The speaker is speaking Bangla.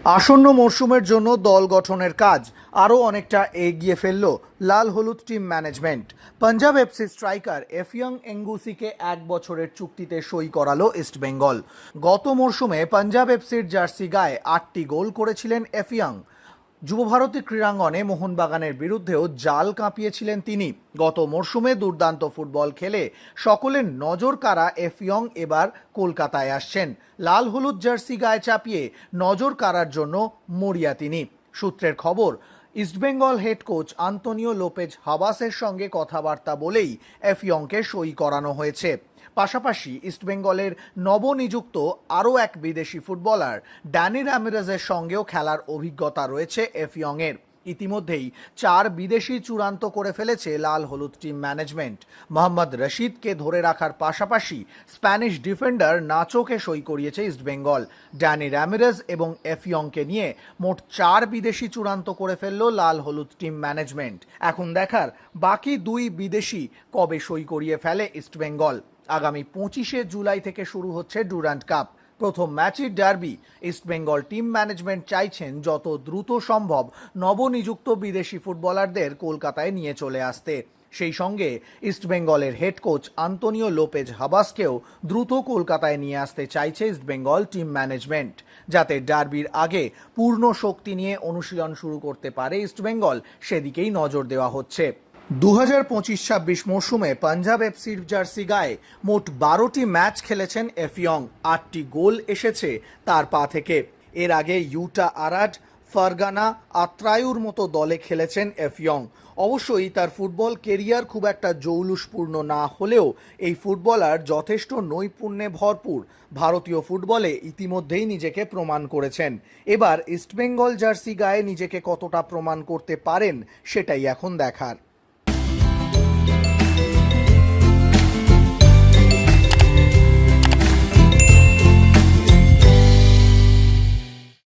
আসন্ন মরশুমের জন্য দল গঠনের কাজ আরও অনেকটা এগিয়ে ফেলল লাল হলুদ team management. Punjab FC striker Effiong এঙ্গুসিকে 1 বছরের চুক্তিতে সই করালো ইস্টবেঙ্গল। গত মরশুমে পাঞ্জাব এফসির জার্সি গায়ে 8টি গোল করেছিলেন এফিয়ং। যুবভারতী ক্রীড়াঙ্গনে মোহনবাগানের বিরুদ্ধেও জাল কাঁপিয়েছিলেন তিনি। গত মরশুমে দুর্দান্ত ফুটবল খেলে সকলের নজর কাড়া এফিয়ং এবার কলকাতায় আসছেন। লাল হলুদ জার্সি গায়ে চাপিয়ে নজর কাড়ার জন্য মরিয়া তিনি। সূত্রের খবর, East Bengal head coach Antonio Lopez হাবাসের সঙ্গে কথাবার্তা বলেই এফিয়ংকে সই করানো হয়েছে। পাশাপাশি ইস্টবেঙ্গলের নবনিযুক্ত আরও এক বিদেশি ফুটবলার ড্যানি র্যামিরেজের সঙ্গেও খেলার অভিজ্ঞতা রয়েছে এফিয়ংয়ের। ইতিমধ্যেই 4 বিদেশি চূড়ান্ত করে ফেলেছে লাল হলুদ টিম ম্যানেজমেন্ট। মোহাম্মদ রশিদকে ধরে রাখার পাশাপাশি স্প্যানিশ ডিফেন্ডার নাচোকে সই করিয়েছে ইস্টবেঙ্গল। ড্যানি র্যামিরেজ এবং এফিয়ংকে নিয়ে মোট 4 বিদেশি চূড়ান্ত করে ফেলল লাল হলুদ টিম ম্যানেজমেন্ট। এখন দেখার বাকি 2 বিদেশি কবে সই করিয়ে ফেলে ইস্টবেঙ্গল। আগামী 25শে জুলাই থেকে শুরু হচ্ছে ডুরান্ড কাপ। প্রথম ম্যাচের ডার্বি। ইস্টবেঙ্গল টিম ম্যানেজমেন্ট চাইছেন যত দ্রুত সম্ভব নবনিযুক্ত বিদেশি ফুটবলারদের কলকাতায় নিয়ে চলে আসতে। সেই সঙ্গে ইস্টবেঙ্গলের হেড কোচ আন্তোনিও লোপেজ হাবাসকেও দ্রুত কলকাতায় নিয়ে আসতে চাইছে ইস্টবেঙ্গল টিম ম্যানেজমেন্ট, যাতে ডার্বির আগে পূর্ণ শক্তি নিয়ে অনুশীলন শুরু করতে পারে ইস্টবেঙ্গল, সেদিকেই নজর দেওয়া হচ্ছে। 2025-26 মরশুমে পাঞ্জাব এফসির জার্সি গায়ে মোট 12টি ম্যাচ খেলেছেন এফিয়ং। 8টি গোল এসেছে তার পা থেকে। এর আগে ইউটা আরাড, ফারগানা, আত্রায়ুর মতো দলে খেলেছেন এফিয়ং। অবশ্যই তার ফুটবল কেরিয়ার খুব একটা জৌলুসপূর্ণ না হলেও এই ফুটবলার যথেষ্ট নৈপুণ্যে ভরপুর। ভারতীয় ফুটবলে ইতিমধ্যেই নিজেকে প্রমাণ করেছেন। এবার ইস্টবেঙ্গল জার্সি গায়ে নিজেকে কতটা প্রমাণ করতে পারেন সেটাই এখন দেখার।